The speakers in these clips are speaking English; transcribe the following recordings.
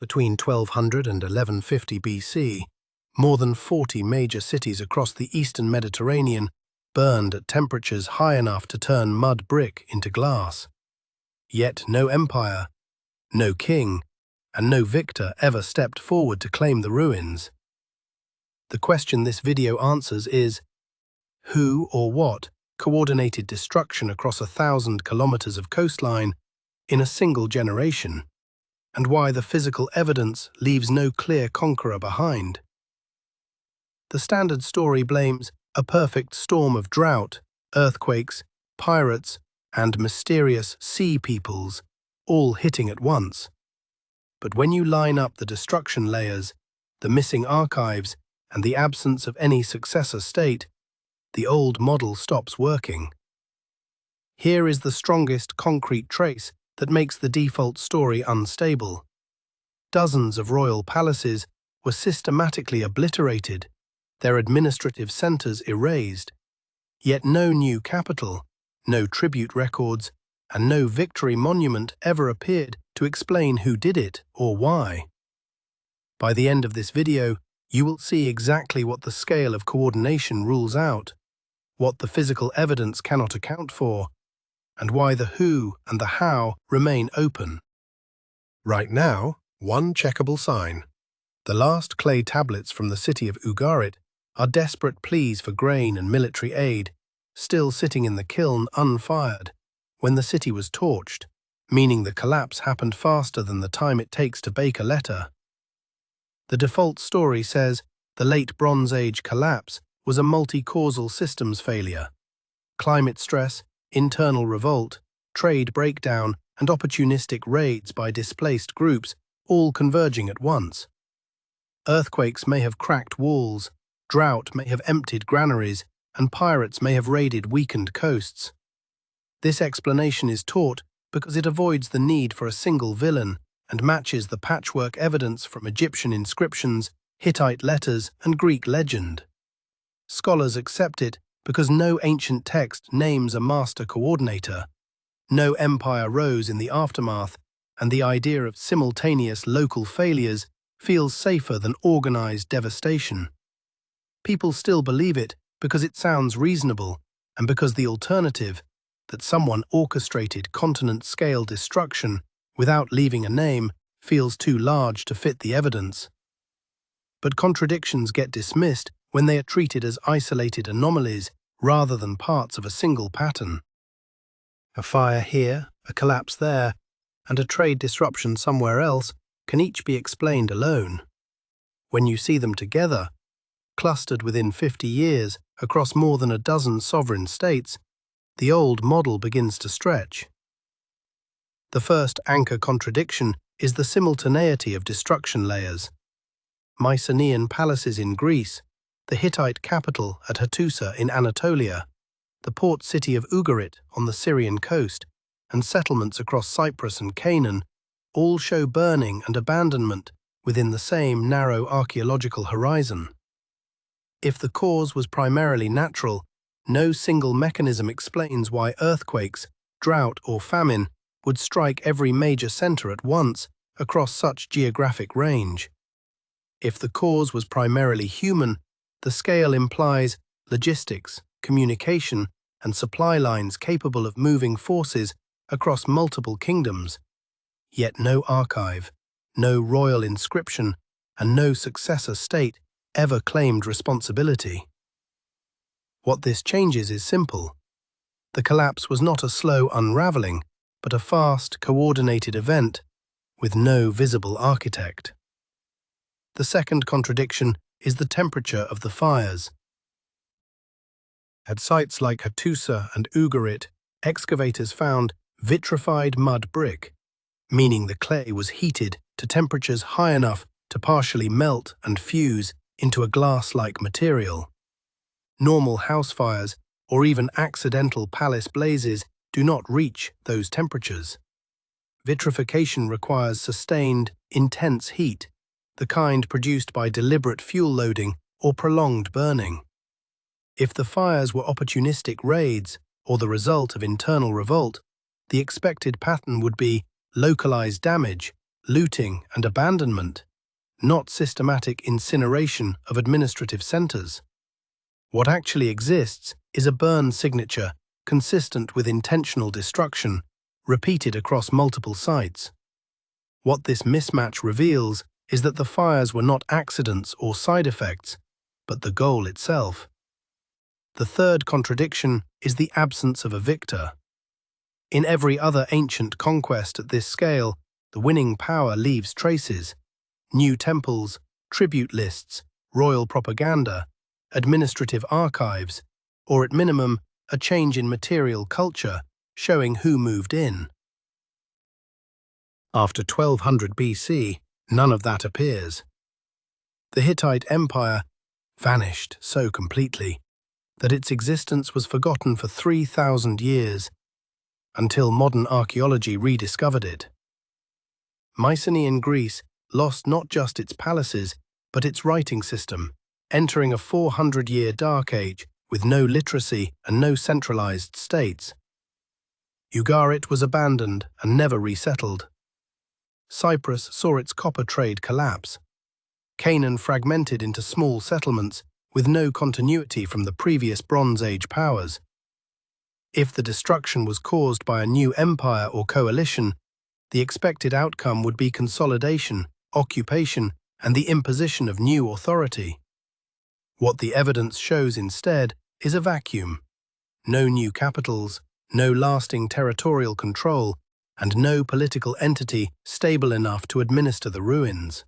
Between 1200 and 1150 BC, more than 40 major cities across the eastern Mediterranean burned at temperatures high enough to turn mud brick into glass. Yet no empire, no king, and no victor ever stepped forward to claim the ruins. The question this video answers is, who or what coordinated destruction across 1,000 kilometers of coastline in a single generation, and why the physical evidence leaves no clear conqueror behind? The standard story blames a perfect storm of drought, earthquakes, pirates, and mysterious sea peoples, all hitting at once. But when you line up the destruction layers, the missing archives, and the absence of any successor state, the old model stops working. Here is the strongest concrete trace that makes the default story unstable. Dozens of royal palaces were systematically obliterated, their administrative centers erased, yet no new capital, no tribute records, and no victory monument ever appeared to explain who did it or why. By the end of this video, you will see exactly what the scale of coordination rules out, what the physical evidence cannot account for, and why the who and the how remain open. Right now, one checkable sign. The last clay tablets from the city of Ugarit are desperate pleas for grain and military aid, still sitting in the kiln unfired, when the city was torched, meaning the collapse happened faster than the time it takes to bake a letter. The default story says the late Bronze Age collapse was a multi-causal systems failure. Climate stress, internal revolt, trade breakdown, and opportunistic raids by displaced groups all converging at once. Earthquakes may have cracked walls, drought may have emptied granaries, and pirates may have raided weakened coasts. This explanation is taught because it avoids the need for a single villain and matches the patchwork evidence from Egyptian inscriptions, Hittite letters, and Greek legend. Scholars accept it because no ancient text names a master coordinator, no empire rose in the aftermath, and the idea of simultaneous local failures feels safer than organized devastation. People still believe it because it sounds reasonable, and because the alternative, that someone orchestrated continent-scale destruction without leaving a name, feels too large to fit the evidence. But contradictions get dismissed when they are treated as isolated anomalies rather than parts of a single pattern. A fire here, a collapse there, and a trade disruption somewhere else can each be explained alone. When you see them together, clustered within 50 years across more than a dozen sovereign states, the old model begins to stretch. The first anchor contradiction is the simultaneity of destruction layers. Mycenaean palaces in Greece, the Hittite capital at Hattusa in Anatolia, the port city of Ugarit on the Syrian coast, and settlements across Cyprus and Canaan all show burning and abandonment within the same narrow archaeological horizon. If the cause was primarily natural, no single mechanism explains why earthquakes, drought, or famine would strike every major center at once across such geographic range. If the cause was primarily human, the scale implies logistics, communication, and supply lines capable of moving forces across multiple kingdoms. Yet no archive, no royal inscription, and no successor state ever claimed responsibility. What this changes is simple. The collapse was not a slow unraveling, but a fast, coordinated event with no visible architect. The second contradiction is the temperature of the fires. At sites like Hattusa and Ugarit, excavators found vitrified mud brick, meaning the clay was heated to temperatures high enough to partially melt and fuse into a glass-like material. Normal house fires, or even accidental palace blazes, do not reach those temperatures. Vitrification requires sustained, intense heat, the kind produced by deliberate fuel loading or prolonged burning. If the fires were opportunistic raids or the result of internal revolt, the expected pattern would be localized damage, looting and abandonment, not systematic incineration of administrative centers. What actually exists is a burn signature consistent with intentional destruction, repeated across multiple sites. What this mismatch reveals is that the fires were not accidents or side effects, but the goal itself. The third contradiction is the absence of a victor. In every other ancient conquest at this scale, the winning power leaves traces: new temples, tribute lists, royal propaganda, administrative archives, or at minimum, a change in material culture, showing who moved in. After 1200 BC, none of that appears. The Hittite Empire vanished so completely that its existence was forgotten for 3,000 years, until modern archaeology rediscovered it. Mycenaean Greece lost not just its palaces, but its writing system, entering a 400-year dark age with no literacy and no centralized states. Ugarit was abandoned and never resettled. Cyprus saw its copper trade collapse. Canaan fragmented into small settlements with no continuity from the previous Bronze Age powers. If the destruction was caused by a new empire or coalition, the expected outcome would be consolidation, occupation, and the imposition of new authority. What the evidence shows instead is a vacuum. No new capitals, no lasting territorial control, and no political entity stable enough to administer the ruins.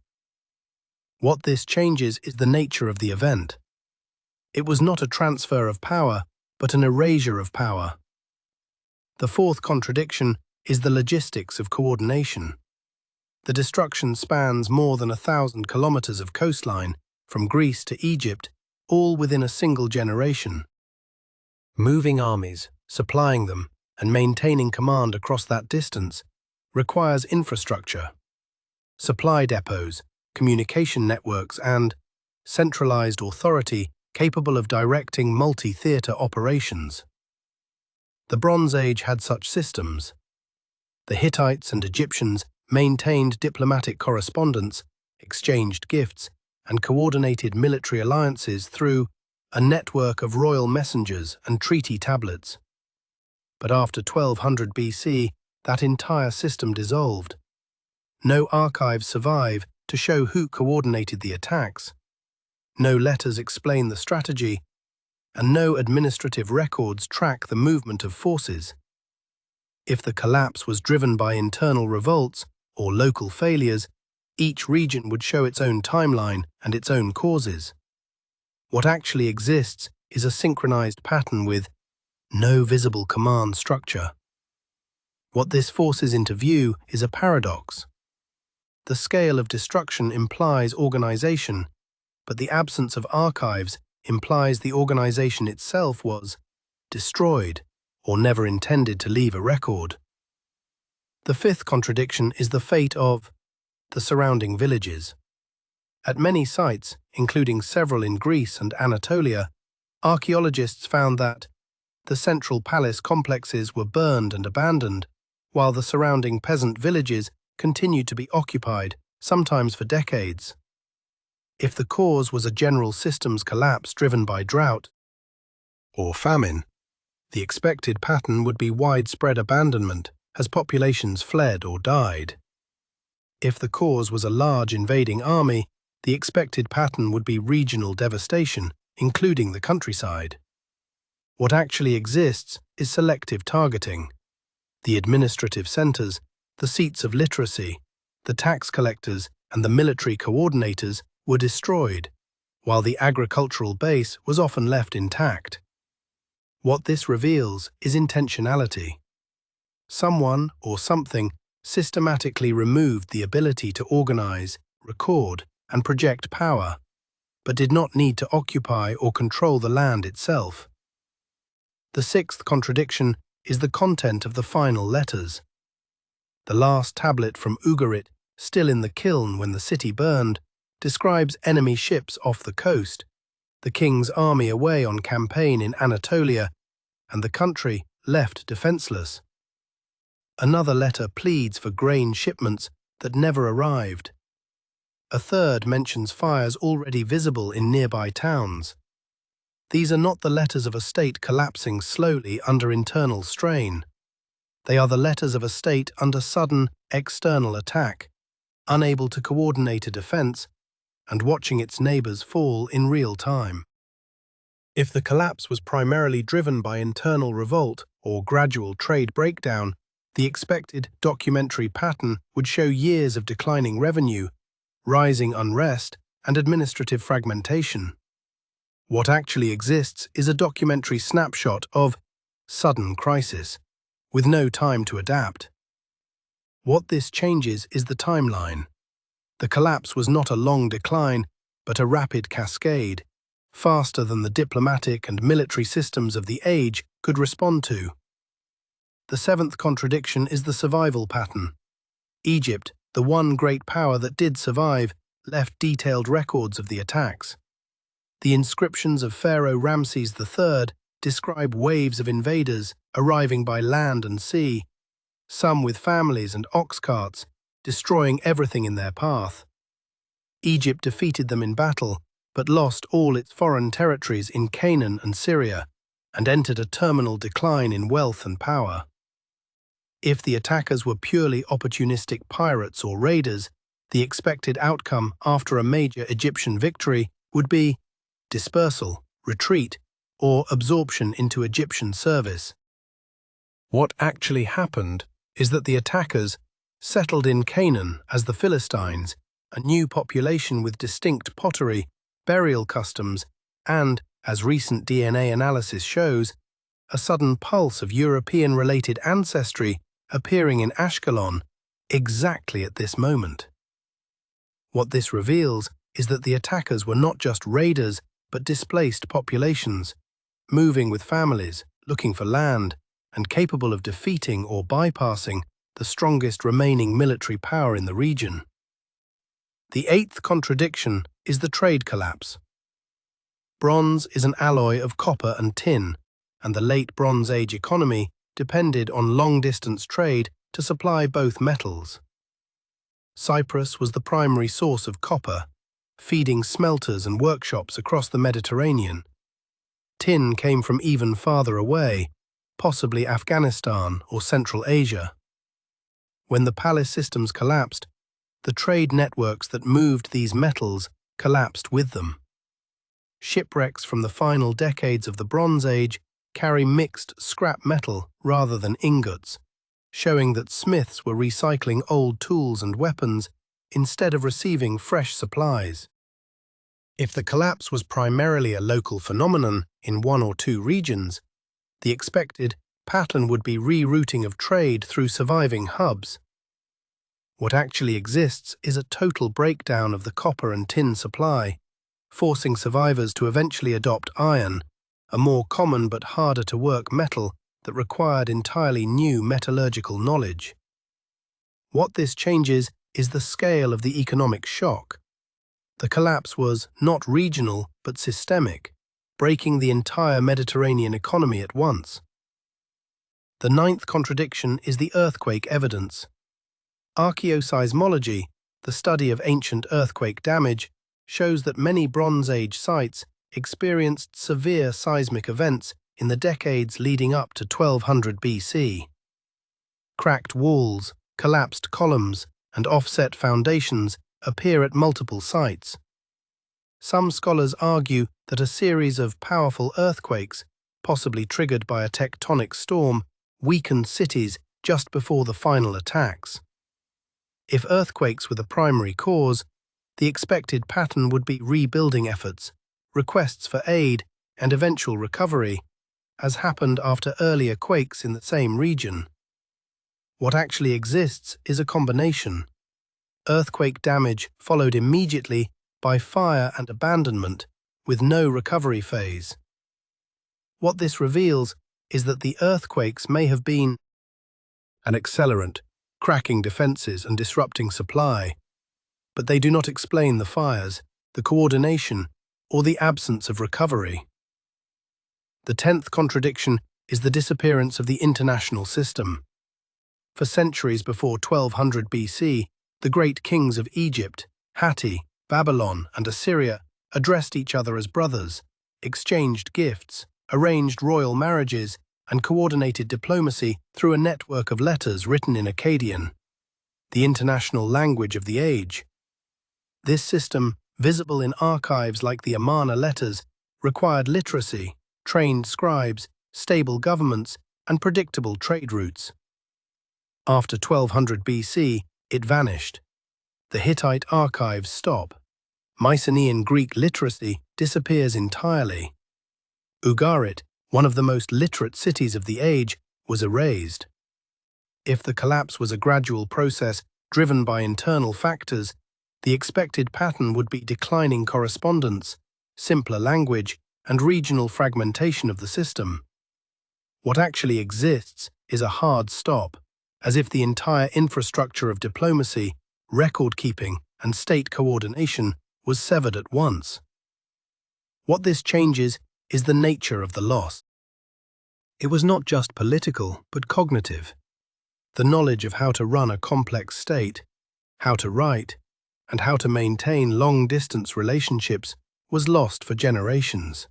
What this changes is the nature of the event. It was not a transfer of power, but an erasure of power. The fourth contradiction is the logistics of coordination. The destruction spans more than 1,000 kilometers of coastline, from Greece to Egypt, all within a single generation. Moving armies, supplying them, and maintaining command across that distance requires infrastructure, supply depots, communication networks, and centralized authority capable of directing multi-theater operations. The Bronze Age had such systems. The Hittites and Egyptians maintained diplomatic correspondence, exchanged gifts, and coordinated military alliances through a network of royal messengers and treaty tablets. But after 1200 BC, that entire system dissolved. No archives survive to show who coordinated the attacks. No letters explain the strategy, and no administrative records track the movement of forces. If the collapse was driven by internal revolts or local failures, each region would show its own timeline and its own causes. What actually exists is a synchronized pattern with no visible command structure. What this forces into view is a paradox. The scale of destruction implies organization, but the absence of archives implies the organization itself was destroyed or never intended to leave a record. The fifth contradiction is the fate of the surrounding villages. At many sites, including several in Greece and Anatolia, archaeologists found that the central palace complexes were burned and abandoned, while the surrounding peasant villages continued to be occupied, sometimes for decades. If the cause was a general systems collapse driven by drought or famine, the expected pattern would be widespread abandonment as populations fled or died. If the cause was a large invading army, the expected pattern would be regional devastation, including the countryside. What actually exists is selective targeting. The administrative centers, the seats of literacy, the tax collectors, and the military coordinators were destroyed, while the agricultural base was often left intact. What this reveals is intentionality. Someone or something systematically removed the ability to organize, record, and project power, but did not need to occupy or control the land itself. The sixth contradiction is the content of the final letters. The last tablet from Ugarit, still in the kiln when the city burned, describes enemy ships off the coast, the king's army away on campaign in Anatolia, and the country left defenseless. Another letter pleads for grain shipments that never arrived. A third mentions fires already visible in nearby towns. These are not the letters of a state collapsing slowly under internal strain. They are the letters of a state under sudden external attack, unable to coordinate a defense and watching its neighbors fall in real time. If the collapse was primarily driven by internal revolt or gradual trade breakdown, the expected documentary pattern would show years of declining revenue, rising unrest, and administrative fragmentation. What actually exists is a documentary snapshot of sudden crisis, with no time to adapt. What this changes is the timeline. The collapse was not a long decline, but a rapid cascade, faster than the diplomatic and military systems of the age could respond to. The seventh contradiction is the survival pattern. Egypt, the one great power that did survive, left detailed records of the attacks. The inscriptions of Pharaoh Ramses III describe waves of invaders arriving by land and sea, some with families and ox carts, destroying everything in their path. Egypt defeated them in battle, but lost all its foreign territories in Canaan and Syria, and entered a terminal decline in wealth and power. If the attackers were purely opportunistic pirates or raiders, the expected outcome after a major Egyptian victory would be dispersal, retreat, or absorption into Egyptian service. What actually happened is that the attackers settled in Canaan as the Philistines, a new population with distinct pottery, burial customs, and, as recent DNA analysis shows, a sudden pulse of European-related ancestry appearing in Ashkelon exactly at this moment. What this reveals is that the attackers were not just raiders but displaced populations, moving with families, looking for land, and capable of defeating or bypassing the strongest remaining military power in the region. The eighth contradiction is the trade collapse. Bronze is an alloy of copper and tin, and the late Bronze Age economy depended on long-distance trade to supply both metals. Cyprus was the primary source of copper, feeding smelters and workshops across the Mediterranean. Tin came from even farther away, possibly Afghanistan or Central Asia. When the palace systems collapsed, the trade networks that moved these metals collapsed with them. Shipwrecks from the final decades of the Bronze Age carry mixed scrap metal rather than ingots, showing that smiths were recycling old tools and weapons instead of receiving fresh supplies. If the collapse was primarily a local phenomenon in one or two regions, the expected pattern would be rerouting of trade through surviving hubs. What actually exists is a total breakdown of the copper and tin supply, forcing survivors to eventually adopt iron, a more common but harder to work metal that required entirely new metallurgical knowledge. What this changes is the scale of the economic shock. The collapse was not regional but systemic, breaking the entire Mediterranean economy at once. The ninth contradiction is the earthquake evidence. Archaeoseismology, the study of ancient earthquake damage, shows that many Bronze Age sites experienced severe seismic events in the decades leading up to 1200 BC. Cracked walls, collapsed columns, and offset foundations appear at multiple sites. Some scholars argue that a series of powerful earthquakes, possibly triggered by a tectonic storm, weakened cities just before the final attacks. If earthquakes were the primary cause, the expected pattern would be rebuilding efforts, requests for aid, and eventual recovery, as happened after earlier quakes in the same region. What actually exists is a combination. Earthquake damage followed immediately by fire and abandonment, with no recovery phase. What this reveals is that the earthquakes may have been an accelerant, cracking defenses and disrupting supply, but they do not explain the fires, the coordination, or the absence of recovery. The 10th contradiction is the disappearance of the international system. For centuries before 1200 BC, the The great kings of Egypt, Hatti, Babylon, and Assyria addressed each other as brothers, exchanged gifts, arranged royal marriages, and coordinated diplomacy through a network of letters written in Akkadian, the international language of the age. This system, visible in archives like the Amarna letters, required literacy, trained scribes, stable governments, and predictable trade routes. After 1200 BC, it vanished. The Hittite archives stop. Mycenaean Greek literacy disappears entirely. Ugarit, one of the most literate cities of the age, was erased. If the collapse was a gradual process driven by internal factors, the expected pattern would be declining correspondence, simpler language, and regional fragmentation of the system. What actually exists is a hard stop, as if the entire infrastructure of diplomacy, record-keeping, and state coordination was severed at once. What this changes is the nature of the loss. It was not just political, but cognitive. The knowledge of how to run a complex state, how to write, and how to maintain long-distance relationships was lost for generations.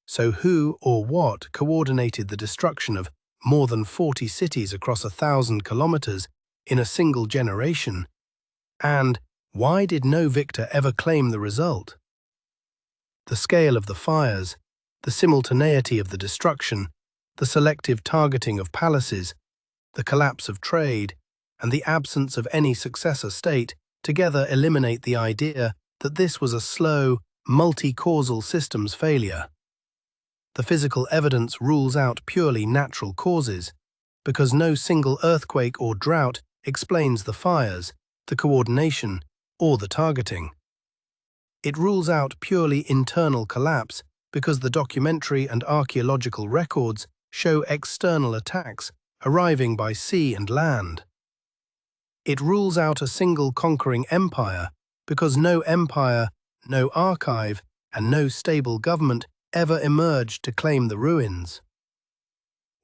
So who or what coordinated the destruction of more than 40 cities across 1,000 kilometers in a single generation? And why did no victor ever claim the result? The scale of the fires, the simultaneity of the destruction, the selective targeting of palaces, the collapse of trade, and the absence of any successor state together eliminate the idea that this was a slow, multi-causal systems failure. The physical evidence rules out purely natural causes, because no single earthquake or drought explains the fires, the coordination, or the targeting. It rules out purely internal collapse because the documentary and archaeological records show external attacks arriving by sea and land. It rules out a single conquering empire because no empire, no archive, and no stable government ever emerged to claim the ruins.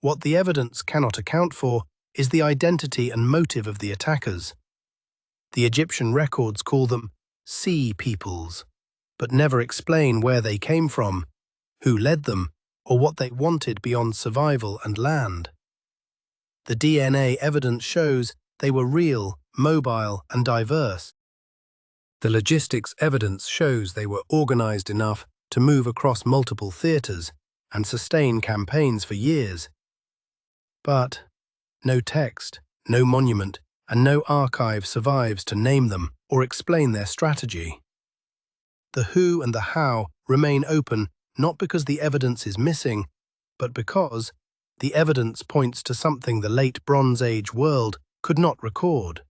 What the evidence cannot account for is the identity and motive of the attackers. The Egyptian records call them sea peoples, but never explain where they came from, who led them, or what they wanted beyond survival and land. The DNA evidence shows they were real, mobile, and diverse. The logistics evidence shows they were organized enough to move across multiple theaters and sustain campaigns for years. But no text, no monument, and no archive survives to name them or explain their strategy. The who and the how remain open not because the evidence is missing, but because the evidence points to something the late Bronze Age world could not record.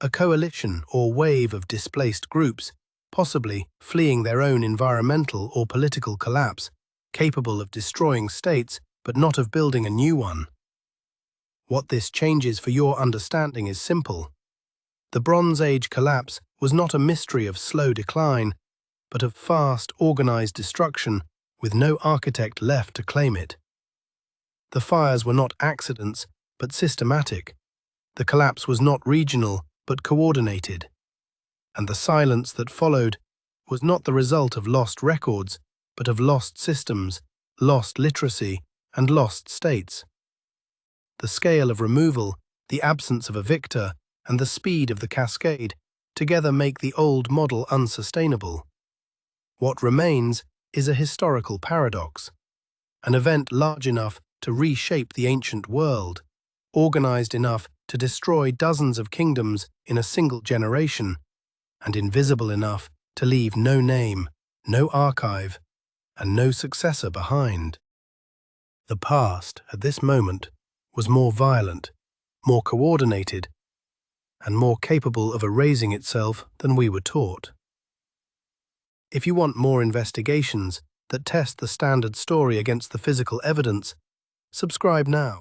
A coalition or wave of displaced groups, possibly fleeing their own environmental or political collapse, capable of destroying states but not of building a new one. What this changes for your understanding is simple. The Bronze Age collapse was not a mystery of slow decline, but of fast, organized destruction with no architect left to claim it. The fires were not accidents, but systematic. The collapse was not regional, but coordinated. And the silence that followed was not the result of lost records, but of lost systems, lost literacy, and lost states. The scale of removal, the absence of a victor, and the speed of the cascade together make the old model unsustainable. What remains is a historical paradox, an event large enough to reshape the ancient world, organized enough to destroy dozens of kingdoms in a single generation, and invisible enough to leave no name, no archive, and no successor behind. The past, at this moment, was more violent, more coordinated, and more capable of erasing itself than we were taught. If you want more investigations that test the standard story against the physical evidence, subscribe now.